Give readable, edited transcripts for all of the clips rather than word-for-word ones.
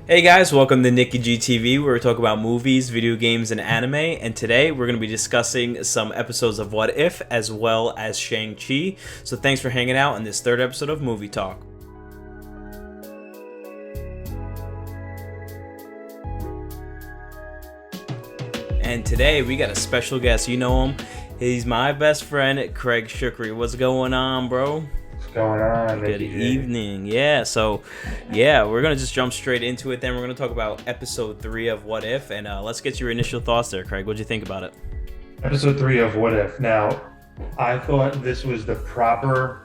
Hey guys, welcome to Nikki GTV, where we talk about movies, video games, and anime. And today we're going to be discussing some episodes of What If, as well as Shang Chi. So thanks for hanging out in this third episode of Movie Talk. And today we got a special guest. You know him. He's my best friend, Craig Shukri. What's going on, bro? Going on? Good evening. Yeah, we're gonna just jump straight into it. Then we're gonna talk about episode 3 of What If, and let's get your initial thoughts there, Craig. What'd you think about it? Episode 3 of What If. Now, I thought this was the proper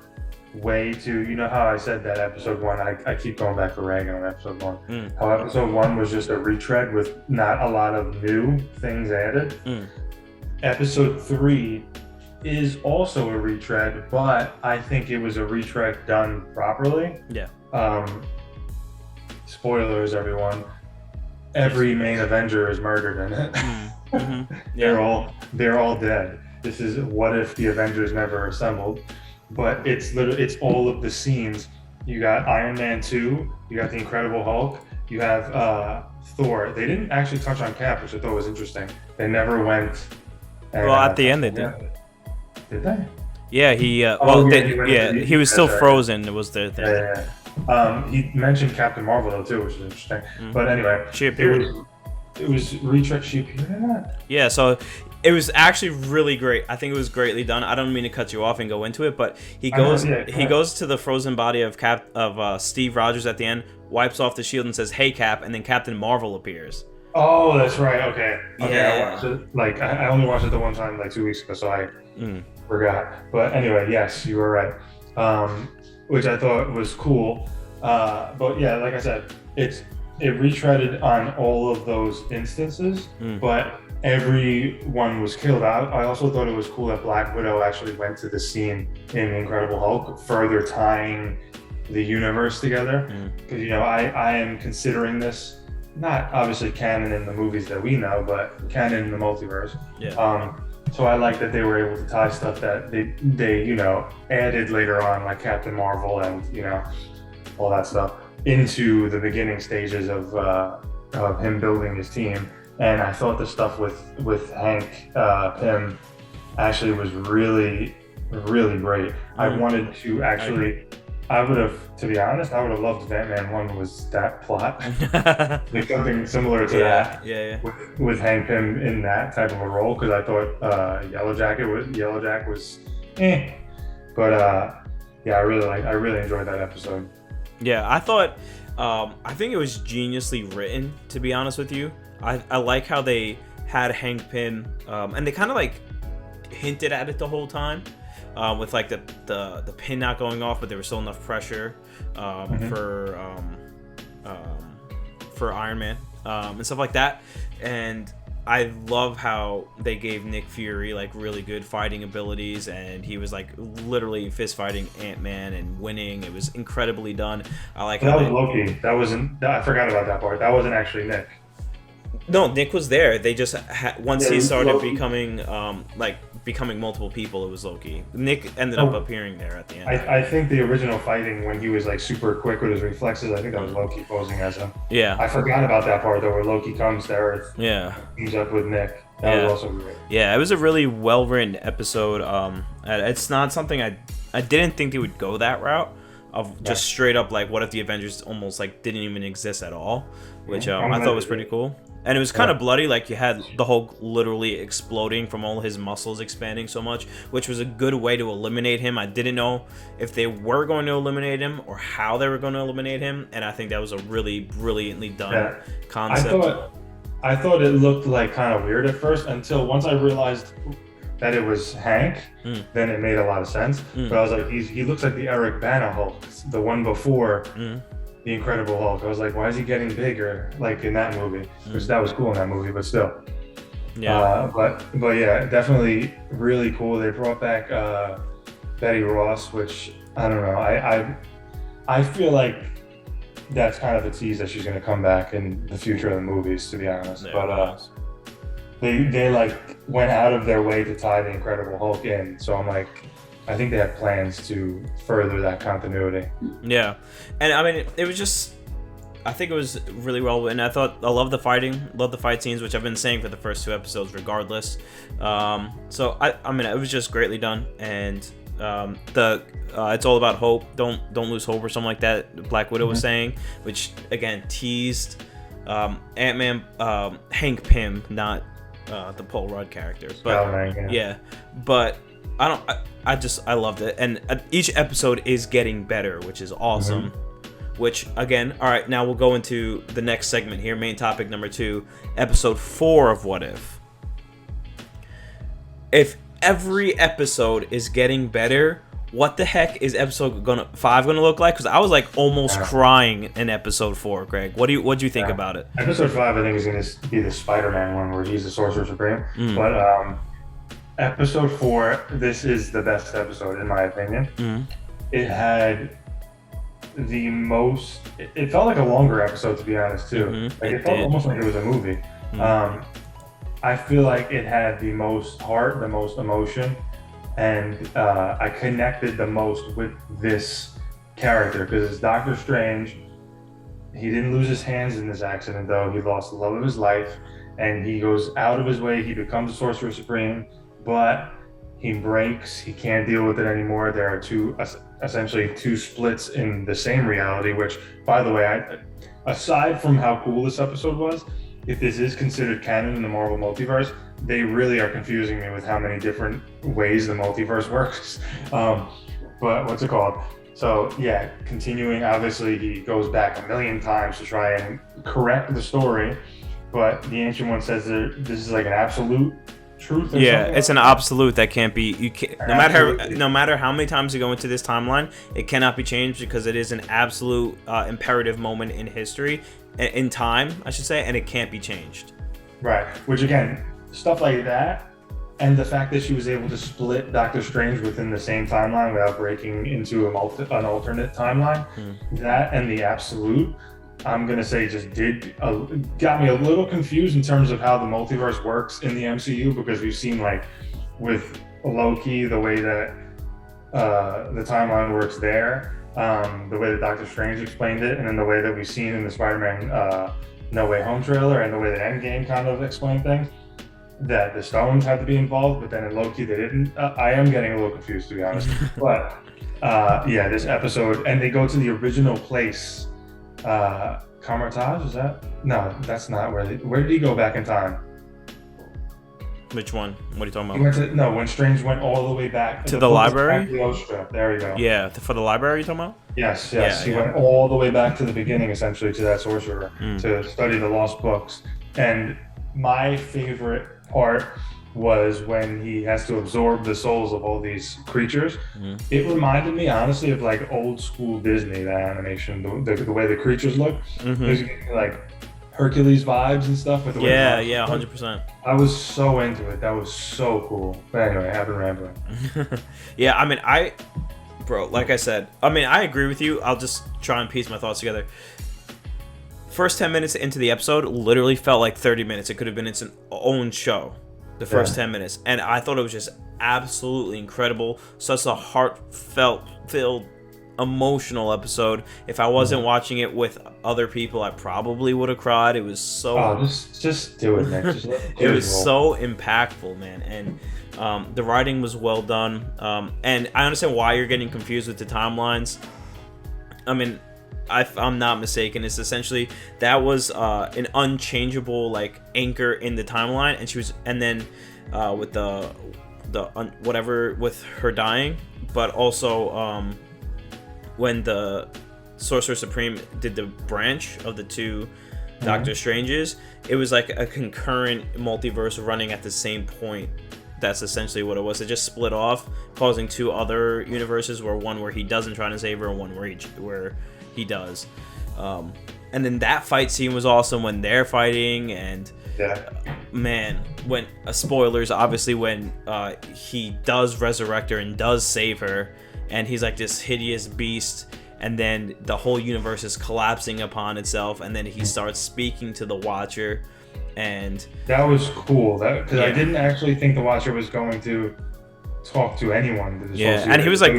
way to, you know how I said that episode 1, I keep going back to ragging on episode 1. How episode 1 was just a retread with not a lot of new things added. Episode 3 is also a retread, but I think it was a retread done properly. Yeah. Spoilers, everyone. Every main Avenger is murdered in it. Yeah. They're all dead. This is what if the Avengers never assembled, but it's all of the scenes. You got Iron Man 2, you got the Incredible Hulk, you have Thor. They didn't actually touch on Cap, which I thought was interesting. They never went. Well, at the end they did. Did they? Yeah, he was still frozen. It was the thing. Yeah. He mentioned Captain Marvel though too, which is interesting. But anyway, she appeared. It was retread. She appeared in that. Yeah, so it was actually really great. I think it was greatly done. I don't mean to cut you off and go into it, but he goes to the frozen body of Steve Rogers at the end, wipes off the shield and says, "Hey Cap," and then Captain Marvel appears. Oh, that's right. Okay. Yeah. I watched it. I only watched it the one time 2 weeks ago, so I forgot. But anyway, yes, you were right. Which I thought was cool. But yeah, like I said, it retreaded on all of those instances, but everyone was killed out. I also thought it was cool that Black Widow actually went to the scene in The Incredible Hulk, further tying the universe together. Because I am considering this not obviously canon in the movies that we know, but canon in the multiverse. Yeah. So I like that they were able to tie stuff that they added later on, like Captain Marvel and all that stuff, into the beginning stages of him building his team. And I thought the stuff with Hank Pym actually was really, really great. I wanted to actually. To be honest, I would have loved if Ant-Man 1 was that plot. Like something similar to that. Yeah. With Hank Pym in that type of a role, because I thought Yellow Jack was But I really enjoyed that episode. Yeah, I thought, I think it was geniusly written, to be honest with you. I like how they had Hank Pym, and they kind of hinted at it the whole time. With the pin not going off, but there was still enough pressure for Iron Man and stuff like that. And I love how they gave Nick Fury really good fighting abilities, and he was literally fist fighting Ant-Man and winning. It was incredibly done. I like that was Loki. That wasn't. I forgot about that part. That wasn't actually Nick. No, Nick was there. They just once he started Loki. becoming multiple people, it was Loki. Nick ended up appearing there at the end. I think the original fighting when he was super quick with his reflexes, I think that was Loki posing as him. Yeah. I forgot about that part though, where Loki comes to Earth. Yeah. Teams up with Nick. That was also great. Yeah, it was a really well written episode. It's not something I didn't think they would go that route of just straight up what if the Avengers almost didn't even exist at all, which I thought was pretty cool. And it was kind of bloody, you had the Hulk literally exploding from all his muscles expanding so much, which was a good way to eliminate him. I didn't know if they were going to eliminate him or how they were going to eliminate him, and I think that was a really brilliantly done concept. I thought it looked kind of weird at first until once I realized that it was Hank, then it made a lot of sense. But I was like, he looks like the Eric Bana Hulk, the one before the Incredible Hulk. I was like, why is he getting bigger in that movie? Which that was cool in that movie, but still. Yeah. But yeah, definitely really cool. They brought back Betty Ross, which I don't know. I feel like that's kind of a tease that she's going to come back in the future of the movies, to be honest. But they went out of their way to tie the Incredible Hulk in. So I'm I think they have plans to further that continuity. Yeah, and I mean, it was just I think it was really well written. I love the fighting, love the fight scenes, which I've been saying for the first 2 episodes, regardless. So I mean, it was just greatly done, and it's all about hope. Don't lose hope or something like that. Black Widow was saying, which again teased Ant-Man, Hank Pym, not the Paul Rudd character, but yeah. But I loved it, and each episode is getting better, which is awesome. Which again, all right, now we'll go into the next segment here, main topic number 2, episode 4 of What If. If every episode is getting better, what the heck is episode 5 gonna look like? Because I was like almost crying in episode 4. Greg, what do you think about it? Episode 5, I think, is gonna be the SpiderMan one where he's the Sorcerer Supreme. But episode 4, this is the best episode in my opinion. It had the most. It felt like a longer episode, to be honest, too. Like it felt almost like it was a movie. I feel like it had the most heart, the most emotion, and I connected the most with this character because it's Doctor Strange. He didn't lose his hands in this accident, though. He lost the love of his life, and he goes out of his way. He becomes the Sorcerer Supreme, but he breaks. He can't deal with it anymore. There are essentially two splits in the same reality, which, by the way, aside from how cool this episode was, if this is considered canon in the Marvel Multiverse, they really are confusing me with how many different ways the multiverse works. But what's it called? So yeah, continuing, obviously he goes back a million times to try and correct the story, but the Ancient One says that this is like an absolute truth. It's an absolute that can't be. You can't. No matter how many times you go into this timeline, it cannot be changed because it is an absolute imperative moment in history, in time, I should say, and it can't be changed. Right. Which again, stuff like that, and the fact that she was able to split Doctor Strange within the same timeline without breaking into an alternate timeline, that and the absolute, I'm gonna say, just got me a little confused in terms of how the multiverse works in the MCU, because we've seen, like, with Loki, the way that the timeline works there, the way that Doctor Strange explained it, and then the way that we've seen in the Spider-Man No Way Home trailer, and the way that Endgame kind of explained things, that the stones had to be involved, but then in Loki they didn't. I am getting a little confused, to be honest. But yeah, this episode, and they go to the original place. Kamar-Taj, is that? No, that's not where did he go back in time? Which one? What are you talking about? When Strange went all the way back to the library? There we go. Yeah, for the library, you talking about? Yes. He went all the way back to the beginning, essentially, to that sorcerer to study the lost books. And my favorite part was when he has to absorb the souls of all these creatures. It reminded me, honestly, of like old school Disney, that animation, the way the creatures look. There's like Hercules vibes and stuff with the way 100%. I was so into it. That was so cool. But anyway, I've been rambling. Yeah, I mean, like I said, I mean, I agree with you. I'll just try and piece my thoughts together. First 10 minutes into the episode literally felt like 30 minutes. It could have been its own show, the first 10 minutes. And I thought it was just absolutely incredible. Such a heartfelt, emotional episode. If I wasn't watching it with other people, I probably would have cried. It was so... Oh, just do it, Nick. It was so impactful, man. And the writing was well done. And I understand why you're getting confused with the timelines. I mean... I'm not mistaken, it's essentially that was an unchangeable like anchor in the timeline, and then with the whatever with her dying, but also when the Sorcerer Supreme did the branch of the two Doctor Stranges, it was like a concurrent multiverse running at the same point. That's essentially what it was. It just split off, causing two other universes, one where he doesn't try to save her, and one where he does. And then that fight scene was awesome when they're fighting, and man, when spoilers, obviously, when he does resurrect her and does save her, and he's like this hideous beast, and then the whole universe is collapsing upon itself, and then he starts speaking to the Watcher, and that was cool. Because I didn't actually think the Watcher was going to talk to anyone. And he was like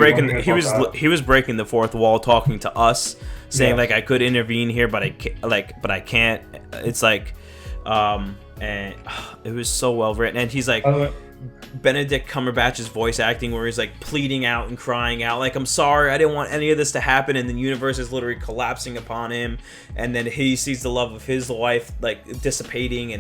he was breaking the fourth wall, talking to us, saying like I could intervene here, but I can't. It's like, and it was so well written, and he's like. Benedict Cumberbatch's voice acting where he's like pleading out and crying out like, I'm sorry, I didn't want any of this to happen, and the universe is literally collapsing upon him, and then he sees the love of his life like dissipating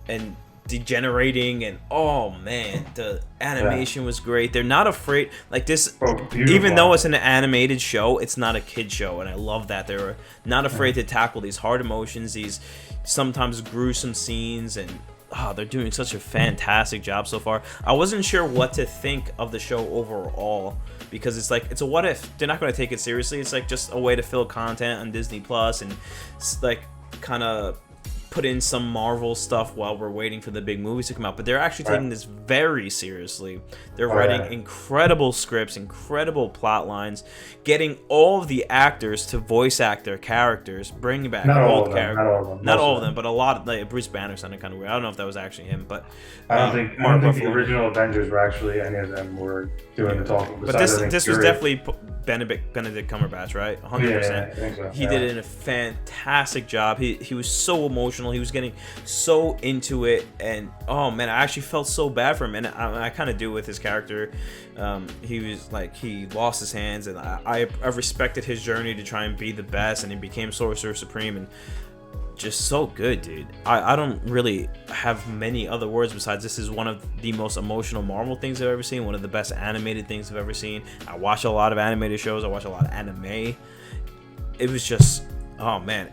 and degenerating, and oh man, the animation was great. They're not afraid like this, even though it's an animated show, it's not a kid show, and I love that they're not afraid to tackle these hard emotions, these sometimes gruesome scenes, and they're doing such a fantastic job so far. I wasn't sure what to think of the show overall because it's like it's a what if. They're not going to take it seriously. It's like just a way to fill content on Disney Plus and like kind of put in some Marvel stuff while we're waiting for the big movies to come out. But they're actually taking this very seriously. They're writing incredible scripts, incredible plot lines, getting all of the actors to voice act their characters, bringing back old characters. Not all of them, but a lot of like Bruce Banner sounded kind of weird. I don't know if that was actually him, but I don't think the original Avengers were actually any of them were doing the talking. But this was definitely Benedict Cumberbatch, right? 100%. Yeah, I think so. He did a fantastic job. He was so emotional. He was getting so into it, and oh man, I actually felt so bad for him, and I kind of do with his character. He was like he lost his hands, and I respected his journey to try and be the best, and he became Sorcerer Supreme, and just so good, dude. I don't really have many other words besides this is one of the most emotional Marvel things I've ever seen, one of the best animated things I've ever seen. I watch a lot of animated shows, I watch a lot of anime. It was just, oh man.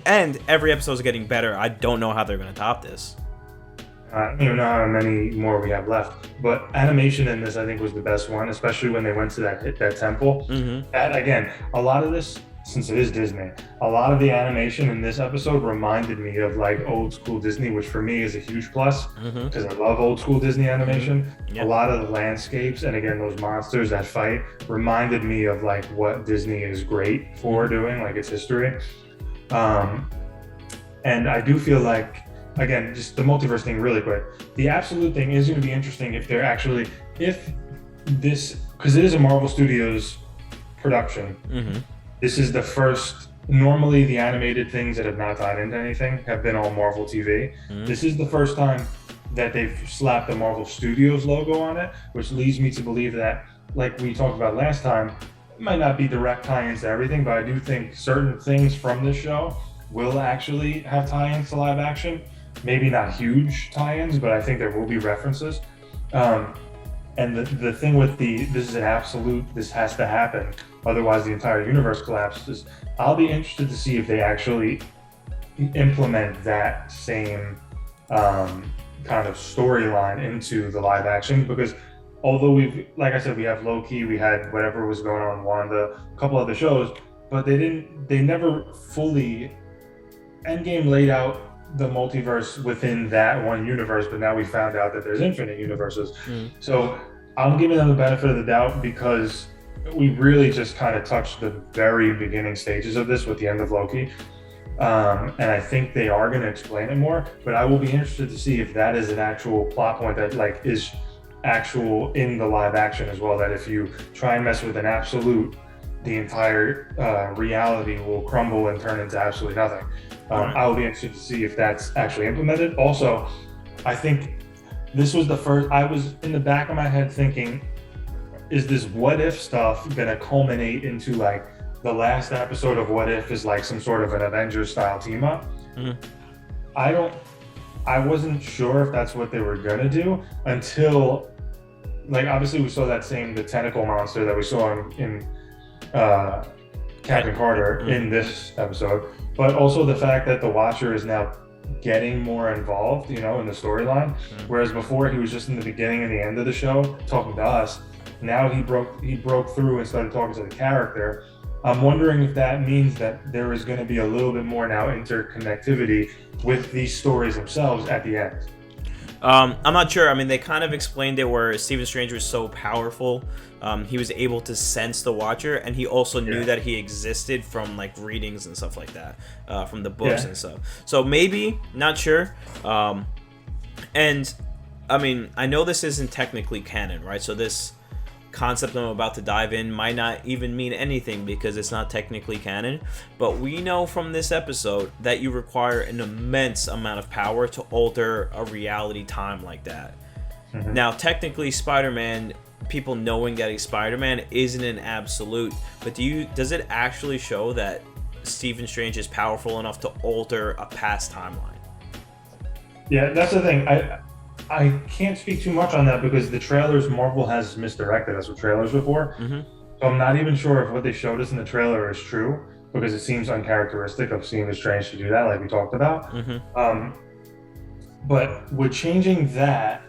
And every episode is getting better. I don't know how they're going to top this. I don't even know how many more we have left. But animation in this, I think, was the best one, especially when they went to that temple. Mm-hmm. That, again, a lot of this, since it is Disney, a lot of the animation in this episode reminded me of like old school Disney, which for me is a huge plus because I love old school Disney animation. Yep. A lot of the landscapes and again those monsters that fight reminded me of like what Disney is great for doing, like its history. And I do feel like, again, just the multiverse thing really quick, the absolute thing is going to be interesting if they're actually, if this, because it is a Marvel Studios production. This is the first, normally the animated things that have not tied into anything have been all Marvel TV. This is the first time that they've slapped the Marvel Studios logo on it, which leads me to believe that, like we talked about last time, it might not be direct tie-ins to everything, but I do think certain things from this show will actually have tie-ins to live action. Maybe not huge tie-ins, but I think there will be references. And the thing with this is an absolute, this has to happen, otherwise the entire universe collapses. I'll be interested to see if they actually implement that same kind of storyline into the live action, because although like I said, we have Loki, we had whatever was going on in Wanda, a couple other shows, but they never fully, Endgame laid out the multiverse within that one universe, but now we found out that there's infinite universes. So I'm giving them the benefit of the doubt because we really just kind of touched the very beginning stages of this with the end of Loki. And I think they are going to explain it more, but I will be interested to see if that is an actual plot point that like is actual in the live action as well, that if you try and mess with an absolute, the entire reality will crumble and turn into absolutely nothing. I will be interested to see if that's actually implemented. Also, I think this was the first, I was in the back of my head thinking, is this what if stuff gonna culminate into like the last episode of What If is like some sort of an Avengers style team up? I wasn't sure if that's what they were gonna do until, like, obviously we saw the tentacle monster that we saw in Captain Carter in this episode, but also the fact that the Watcher is now getting more involved, in the storyline, whereas before he was just in the beginning and the end of the show talking to us. Now he broke through and started talking to the character. I'm wondering if that means that there is going to be a little bit more now interconnectivity with these stories themselves at the end. I'm not sure. I mean, they kind of explained it where Stephen Strange was so powerful. He was able to sense the Watcher, and he also knew that he existed from like readings and stuff like that, from the books and stuff. So maybe, not sure. And I mean, I know this isn't technically canon, right? So this concept I'm about to dive in might not even mean anything because it's not technically canon, but we know from this episode that you require an immense amount of power to alter a reality time like that. Mm-hmm. Now, technically, Spider-Man, people knowing that he's Spider-Man isn't an absolute, but does it actually show that Stephen Strange is powerful enough to alter a past timeline? Yeah, that's the thing. I can't speak too much on that because the trailers, Marvel has misdirected us with trailers before. Mm-hmm. So I'm not even sure if what they showed us in the trailer is true because it seems uncharacteristic of Stephen Strange to do that, like we talked about. Mm-hmm. But with changing that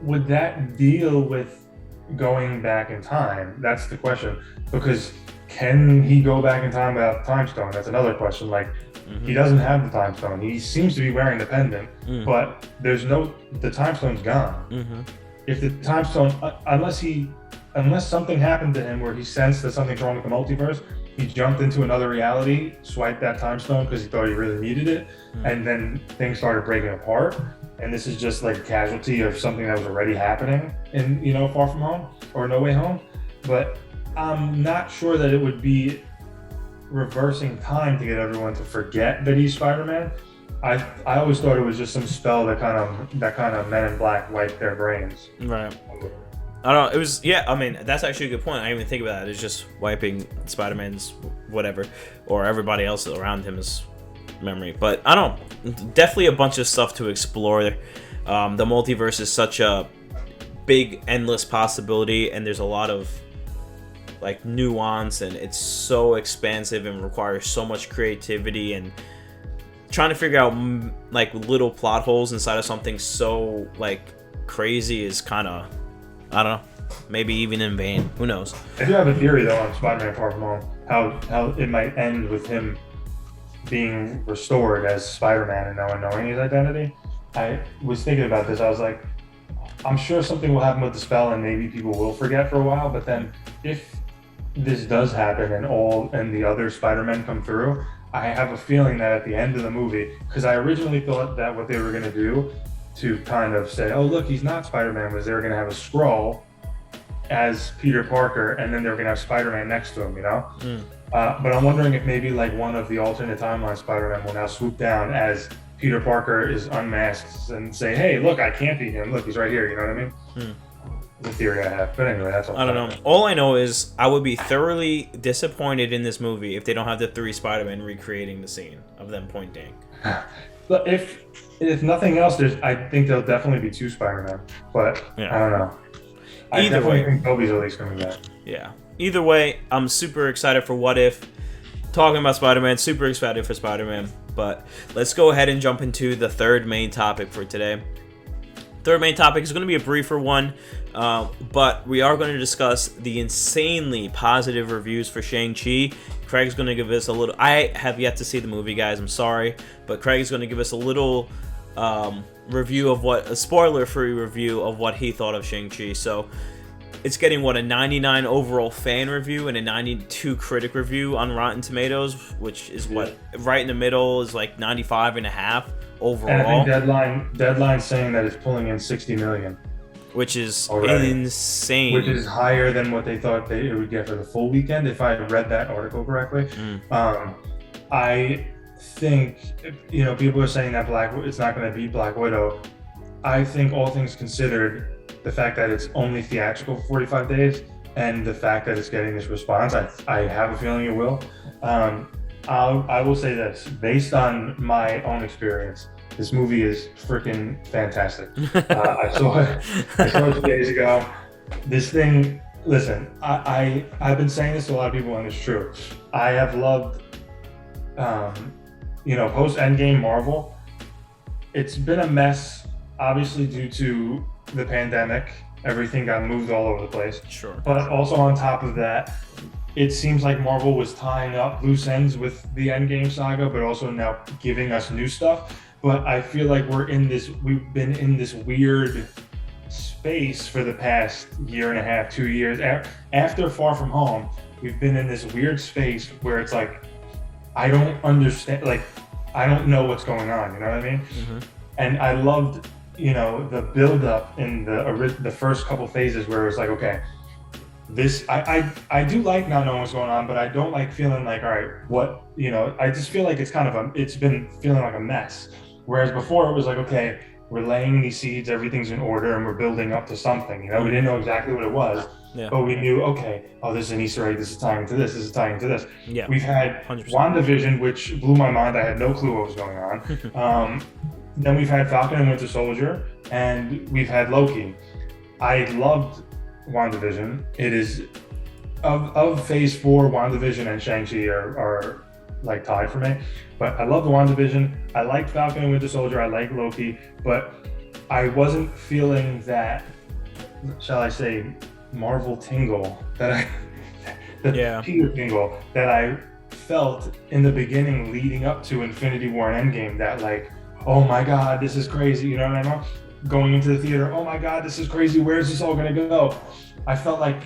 would that deal with going back in time? That's the question. Because can he go back in time without the time stone? That's another question. Like, mm-hmm. He doesn't have the time stone. He seems to be wearing the pendant, but the time stone's gone. Mm-hmm. If the time stone, unless something happened to him where he sensed that something's wrong with the multiverse, he jumped into another reality, swiped that time stone because he thought he really needed it, and then things started breaking apart. And this is just like a casualty of something that was already happening in, Far From Home or No Way Home. But I'm not sure that it would be reversing time to get everyone to forget that he's Spider-Man. I always thought it was just some spell that kind of Men in Black wiped their brains. Right. I don't know. It was, yeah, I mean, that's actually a good point. I didn't even think about that. It's just wiping Spider-Man's whatever, or everybody else around him is memory. But I don't know. Definitely a bunch of stuff to explore. The multiverse is such a big, endless possibility, and there's a lot of like nuance, and it's so expansive and requires so much creativity, and trying to figure out like little plot holes inside of something so like crazy is kind of, I don't know, maybe even in vain. Who knows? I do have a theory though on Spider-Man Far From Home, how it might end with him being restored as Spider-Man and no one knowing his identity. I was thinking about this. I was like, I'm sure something will happen with the spell and maybe people will forget for a while, but then if this does happen and the other Spider-Men come through, I have a feeling that at the end of the movie, because I originally thought that what they were going to do to kind of say, oh look, he's not Spider-Man, was they were going to have a Skrull as Peter Parker, and then they were going to have Spider-Man next to him, but I'm wondering if maybe like one of the alternate timeline Spider-Man will now swoop down as Peter Parker is unmasked and say, hey, look, I can't be him. Look, he's right here. You know what I mean? The theory I have. But anyway, that's all. I don't know. All I know is I would be thoroughly disappointed in this movie if they don't have the 3 Spider-Men recreating the scene of them pointing. But if nothing else, I think there'll definitely be 2 Spider-Men. But yeah. I don't know. I definitely think Tobey's at least coming back. Yeah. Either way, I'm super excited for What If. Talking about Spider-Man, super excited for Spider-Man. But let's go ahead and jump into the third main topic for today. Third main topic is going to be a briefer one, but we are going to discuss the insanely positive reviews for Shang Chi. Craig's going to give us a little... I have yet to see the movie, guys. I'm sorry. But Craig's going to give us a little review of a spoiler-free review of what he thought of Shang Chi. So it's getting, a 99 overall fan review and a 92 critic review on Rotten Tomatoes, which is right in the middle is like 95.5 overall. And I think Deadline's saying that it's pulling in 60 million. Which is insane. Which is higher than what they thought it would get for the full weekend, if I read that article correctly. I think, people are saying that it's not going to beat Black Widow. I think all things considered, the fact that it's only theatrical for 45 days and the fact that it's getting this response, I have a feeling it will. I will say this, based on my own experience, this movie is freaking fantastic. I saw it 2 days ago. This thing, listen, I've been saying this to a lot of people, and it's true. I have loved, post Endgame Marvel. It's been a mess, obviously due to the pandemic. Everything got moved all over the place. Sure. But also on top of that, it seems like Marvel was tying up loose ends with the Endgame saga, but also now giving us new stuff. But I feel like we've been in this weird space for the past year and a half, 2 years. After Far From Home, we've been in this weird space where it's like, I don't understand, like, I don't know what's going on, you know what I mean? Mm-hmm. And I loved, the build up in the first couple phases where it was like, okay, this I do like not knowing what's going on, but I don't like feeling like, all right, what, I just feel like it's been feeling like a mess. Whereas before it was like, okay, we're laying these seeds, everything's in order, and we're building up to something. We didn't know exactly what it was, but we knew, okay, oh, this is an Easter egg, this is tying to this is tying to this. Yeah. We've had 100%. WandaVision, which blew my mind. I had no clue what was going on. Then we've had Falcon and Winter Soldier, and we've had Loki. I loved WandaVision. It is of Phase 4, WandaVision and Shang Chi are like tied for me. But I love the WandaVision. I like Falcon and Winter Soldier. I like Loki, but I wasn't feeling that, shall I say, Marvel tingle Peter tingle that I felt in the beginning leading up to Infinity War and Endgame. That like, oh my God, this is crazy. You know what I mean? Going into the theater, oh my God, this is crazy. Where's this all gonna go? I felt like,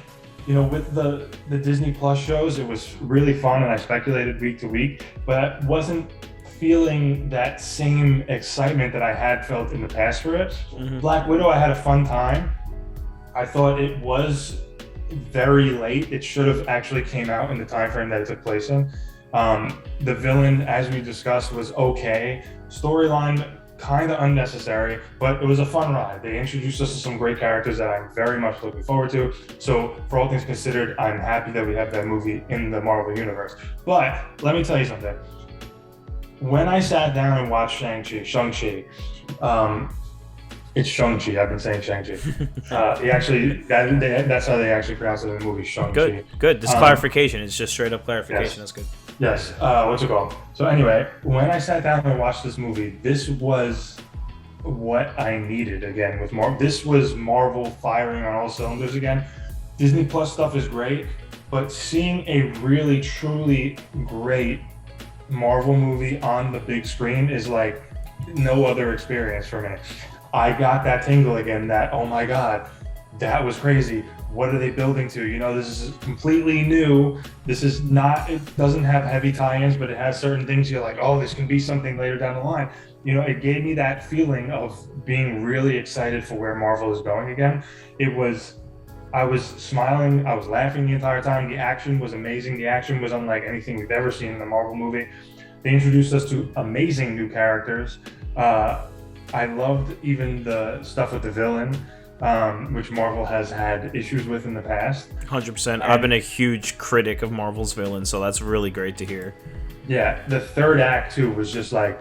with the Disney Plus shows, it was really fun, and I speculated week to week, but I wasn't feeling that same excitement that I had felt in the past for it. Black Widow, I had a fun time. I thought it was very late. It should have actually came out in the time frame that it took place in. The villain, as we discussed, was okay. Storyline, kind of unnecessary, but it was a fun ride. They introduced us to some great characters that I'm very much looking forward to. So for all things considered, I'm happy that we have that movie in the Marvel Universe. But let me tell you something. When I sat down and watched Shang-Chi, it's Shang-Chi. I've been saying Shang-Chi. That's how they actually pronounce it in the movie, Shang-Chi. Good. This clarification is just straight up clarification. Yes. That's good. Yes. What's it called? So anyway, when I sat down and watched this movie, this was what I needed again with Marvel. This was Marvel firing on all cylinders again. Disney Plus stuff is great, but seeing a really, truly great Marvel movie on the big screen is like no other experience for me. I got that tingle again, that, oh my God, that was crazy. What are they building to? This is completely new. This is not, it doesn't have heavy tie-ins, but it has certain things you're like, oh, this can be something later down the line. It gave me that feeling of being really excited for where Marvel is going again. I was smiling, I was laughing the entire time. The action was amazing. The action was unlike anything we've ever seen in a Marvel movie. They introduced us to amazing new characters. I loved even the stuff with the villain, which Marvel has had issues with in the past. 100%. I've been a huge critic of Marvel's villains, so that's really great to hear. Yeah, the third act too was just like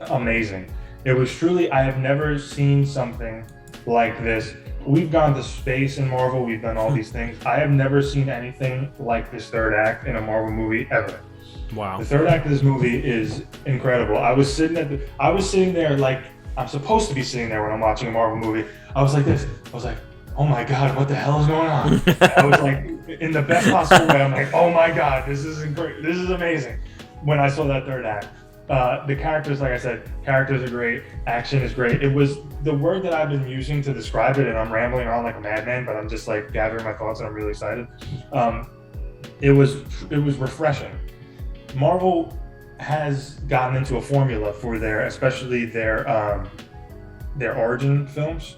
amazing. It was truly, I have never seen something like this. We've gone to space in Marvel, we've done all these things. I have never seen anything like this third act in a Marvel movie ever. Wow. The third act of this movie is incredible. I was sitting there like I'm supposed to be sitting there when I'm watching a Marvel movie. I was like this. I was like, oh my God, what the hell is going on? I was like, in the best possible way, I'm like, oh my God, this is great. This is amazing. When I saw that third act. The characters, like I said, characters are great. Action is great. It was the word that I've been using to describe it, and I'm rambling on like a madman, but I'm just like gathering my thoughts and I'm really excited. It was refreshing. Marvel has gotten into a formula for especially their origin films.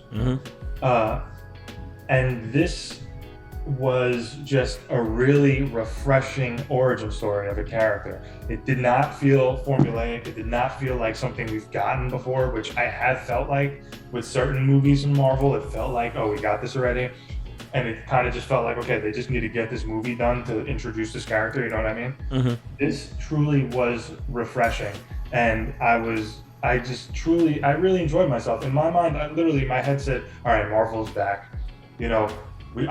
And this was just a really refreshing origin story of a character. It did not feel formulaic. It did not feel like something we've gotten before, which I have felt like with certain movies in Marvel. It felt like, oh, we got this already. And it kind of just felt like, okay, they just need to get this movie done to introduce this character, you know what I mean? This truly was refreshing. And I really enjoyed myself. In my mind, my head said, all right, Marvel's back. I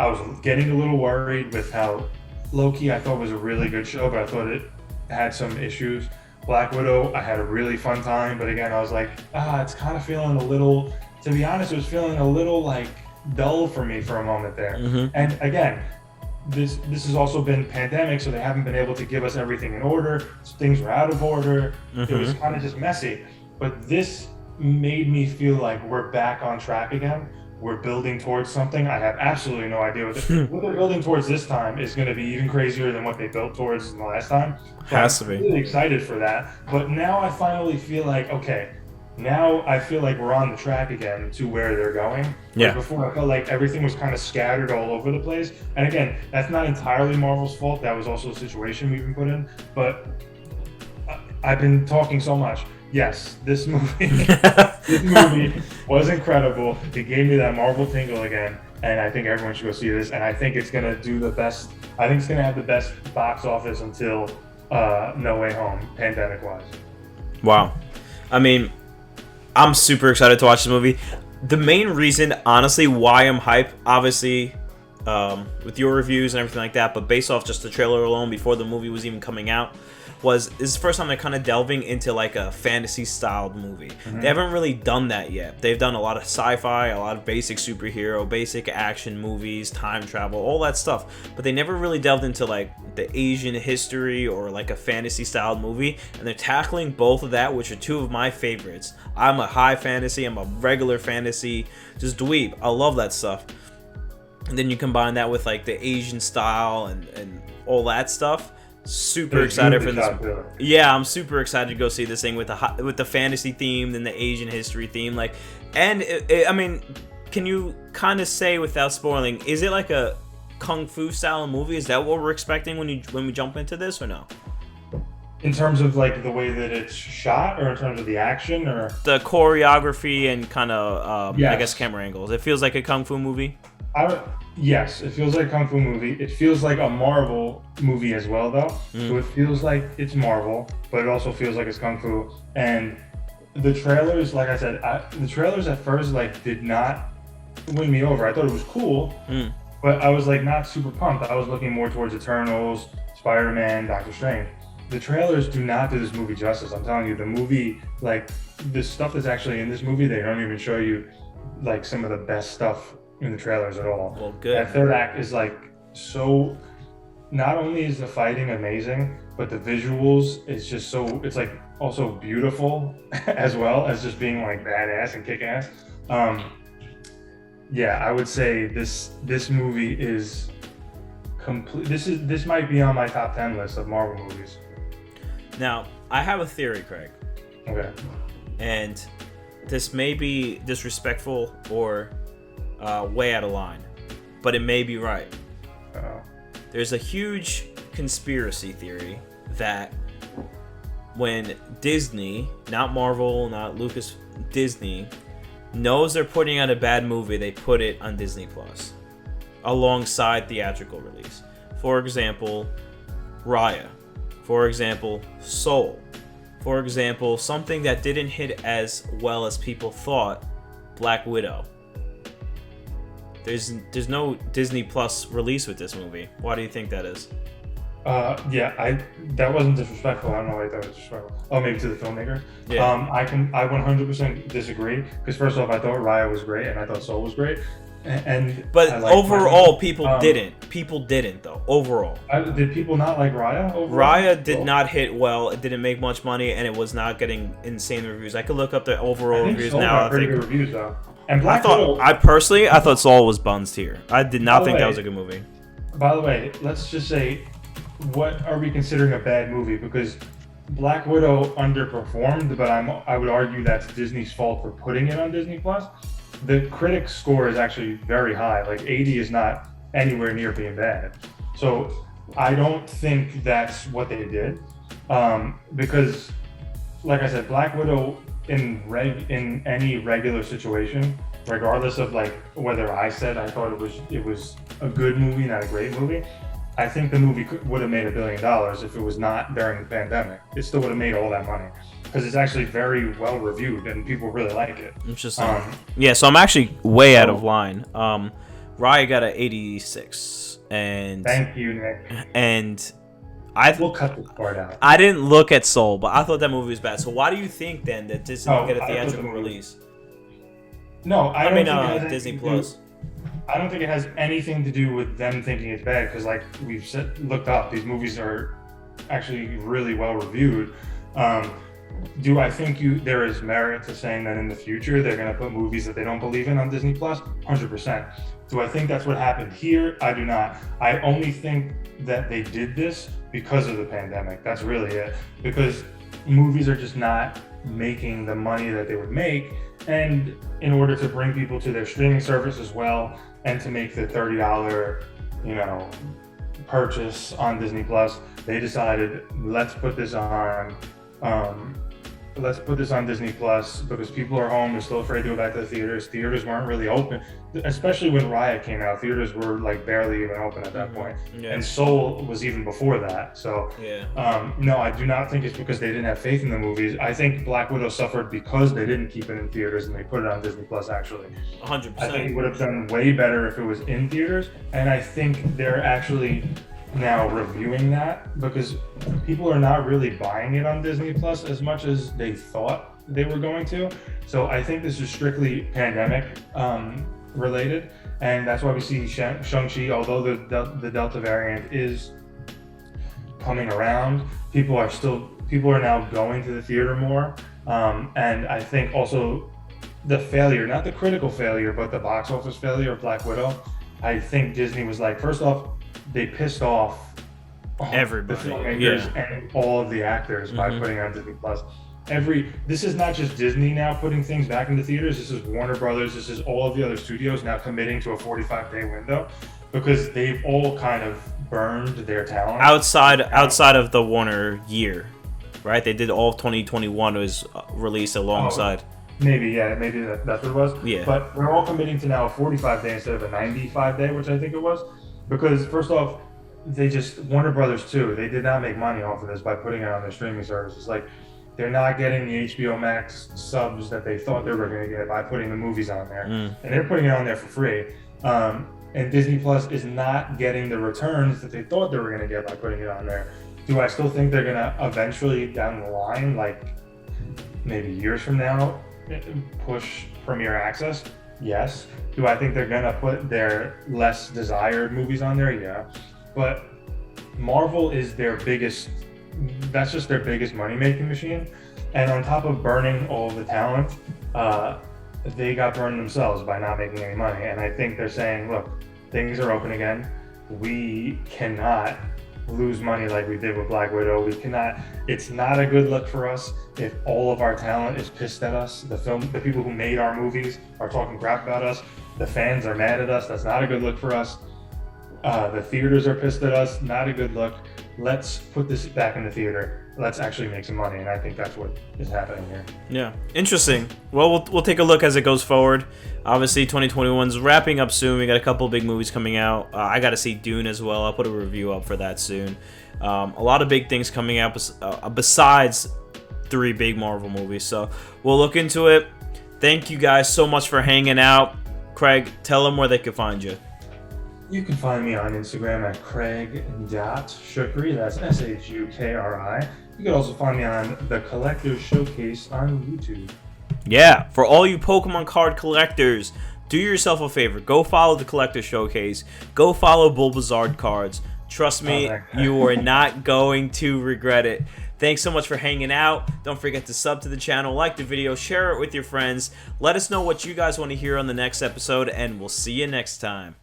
was getting a little worried with how Loki, I thought was a really good show, but I thought it had some issues. Black Widow, I had a really fun time, but again, I was like, it's kind of feeling a little, to be honest, it was feeling a little like dull for me for a moment there. And again, this has also been pandemic, so they haven't been able to give us everything in order. Things were out of order. It was kind of just messy. But this made me feel like we're back on track again. We're building towards something. I have absolutely no idea what they're building towards this time is going to be even crazier than what they built towards the last time. Has to be. I'm really excited for that. But now I finally feel like, okay, now I feel like we're on the track again to where they're going. Yeah. Before I felt like everything was kind of scattered all over the place. And again, that's not entirely Marvel's fault. That was also a situation we've been put in. But I've been talking so much. Yes, this movie, this movie was incredible. It gave me that Marvel tingle again, and I think everyone should go see this. And I think it's gonna do the best. I think it's gonna have the best box office until No Way Home, pandemic-wise. Wow, I mean, I'm super excited to watch this movie. The main reason, honestly, why I'm hyped, obviously, with your reviews and everything like that, but based off just the trailer alone, before the movie was even coming out, this is the first time they're kind of delving into like a fantasy styled movie. Mm-hmm. They haven't really done that yet. They've done a lot of sci-fi, a lot of basic superhero, basic action movies, time travel, all that stuff, but they never really delved into like the Asian history or like a fantasy styled movie, and they're tackling both of that, which are two of my favorites. I'm a high fantasy, I'm a regular fantasy, just dweeb. I love that stuff. And then you combine that with like the Asian style and all that stuff. Super excited for this. Yeah, I'm super excited to go see this thing with the fantasy theme and the Asian history theme. Like, and I mean, can you kind of say without spoiling, is it like a kung fu style movie? Is that what we're expecting when we jump into this, or no? In terms of like the way that it's shot, or in terms of the action, or the choreography and kind of yes. I guess camera angles. It feels like a kung fu movie. Yes, it feels like a kung fu movie. It feels like a Marvel movie as well, though. So it feels like it's Marvel, but it also feels like it's kung fu. And the trailers, like I said, the trailers at first like did not win me over. I thought it was cool, but I was like not super pumped. I was looking more towards Eternals, SpiderMan, Doctor Strange. The trailers do not do this movie justice. I'm telling you, the movie, like the stuff that's actually in this movie, they don't even show you like some of the best stuff in the trailers at all. Well, good. That third act is like so. Not only is the fighting amazing, but the visuals is just so. It's like also beautiful as well as just being like badass and kick ass. Yeah, I would say this movie is complete. This might be on my top 10 list of Marvel movies. Now, I have a theory, Craig. Okay. And this may be disrespectful or way out of line, but it may be right. There's a huge conspiracy theory that when Disney, not Marvel, not Lucas, Disney, knows they're putting out a bad movie, they put it on Disney Plus alongside theatrical release. For example, Raya. For example, Soul. For example, something that didn't hit as well as people thought, Black Widow. There's no Disney Plus release with this movie. Why do you think that is? Yeah, that wasn't disrespectful. I don't know why that was disrespectful. Oh, maybe to the filmmaker. Yeah. I 100% disagree, because first off, I thought Raya was great and I thought Soul was great. But overall, people didn't. People didn't, though. Overall, did people not like Raya? Overall? Raya did not hit well. It didn't make much money, and it was not getting insane reviews. I could look up the overall reviews now. I think good reviews though. And I thought Saul was buns here. I did not think that was a good movie. By the way, let's just say, what are we considering a bad movie? Because Black Widow underperformed, but I would argue that's Disney's fault for putting it on Disney Plus. The critic score is actually very high. Like 80 is not anywhere near being bad. So I don't think that's what they did, because, like I said, Black Widow in any regular situation, regardless of like whether I said I thought it was a good movie, not a great movie, I think the movie would have made $1 billion if it was not during the pandemic. It still would have made all that money, because it's actually very well reviewed and people really like it. Interesting. Yeah, so I'm actually way out of line. Raya got an 86, and thank you, Nick. And we'll cut this part out. I didn't look at Soul, but I thought that movie was bad. So why do you think then that this didn't get a theatrical release? No, I don't think it Disney Plus. I don't think it has anything to do with them thinking it's bad, because like we've looked up, these movies are actually really well reviewed. Do I think there is merit to saying that in the future they're going to put movies that they don't believe in on Disney Plus? 100%. Do I think that's what happened here? I do not. I only think that they did this because of the pandemic. That's really it. Because movies are just not making the money that they would make, and in order to bring people to their streaming service as well, and to make the $30, purchase on Disney Plus, they decided let's put this on Disney Plus because people are home. They're still afraid to go back to the theaters. Theaters weren't really open, especially when Riot came out. Theaters were like barely even open at that point. Yeah. And Soul was even before that. So no, I do not think it's because they didn't have faith in the movies. I think Black Widow suffered because they didn't keep it in theaters and they put it on Disney Plus. Actually, 100%. I think it would have done way better if it was in theaters. And I think they're actually now reviewing that because people are not really buying it on Disney Plus as much as they thought they were going to. So I think this is strictly pandemic related, and that's why we see Shang-Chi, although the Delta variant is coming around, people are now going to the theater more, and I think also the failure, not the critical failure, but the box office failure of Black Widow, I think Disney was like, first off, they pissed off everybody, the filmmakers and all of the actors by putting on Disney Plus. This is not just Disney now putting things back into theaters. This is Warner Brothers. This is all of the other studios now committing to a 45-day window because they've all kind of burned their talent. Outside of the Warner year, right? They did all of 2021 was released alongside. Maybe that's what it was. Yeah. But they're all committing to now a 45-day instead of a 95-day, which I think it was. Because first off, Warner Brothers too, they did not make money off of this by putting it on their streaming services. Like, they're not getting the HBO Max subs that they thought they were going to get by putting the movies on there. And they're putting it on there for free. And Disney Plus is not getting the returns that they thought they were going to get by putting it on there. Do I still think they're going to eventually down the line, like maybe years from now, push Premier Access? Yes. Do I think they're gonna put their less desired movies on there? Yeah. But Marvel is that's just their biggest money-making machine. And on top of burning all the talent, they got burned themselves by not making any money. And I think they're saying, look, things are open again. We cannot lose money like we did with Black Widow. It's not a good look for us if all of our talent is pissed at us. The people who made our movies are talking crap about us. The fans are mad at us. That's not a good look for us. The theaters are pissed at us. Not a good look. Let's put this back in the theater. Let's actually make some money. And I think that's what is happening here. Yeah. Interesting. Well, we'll take a look as it goes forward. Obviously, 2021's wrapping up soon. We got a couple big movies coming out. I got to see Dune as well. I'll put a review up for that soon. A lot of big things coming out besides 3 big Marvel movies. So we'll look into it. Thank you guys so much for hanging out. Craig, tell them where they can find you. You can find me on Instagram at craig.shukri. That's SHUKRI. You can also find me on the Collector's Showcase on YouTube. Yeah, for all you Pokemon card collectors, do yourself a favor. Go follow the Collector's Showcase. Go follow Bulbasaur cards. Trust me, you are not going to regret it. Thanks so much for hanging out. Don't forget to sub to the channel, like the video, share it with your friends. Let us know what you guys want to hear on the next episode, and we'll see you next time.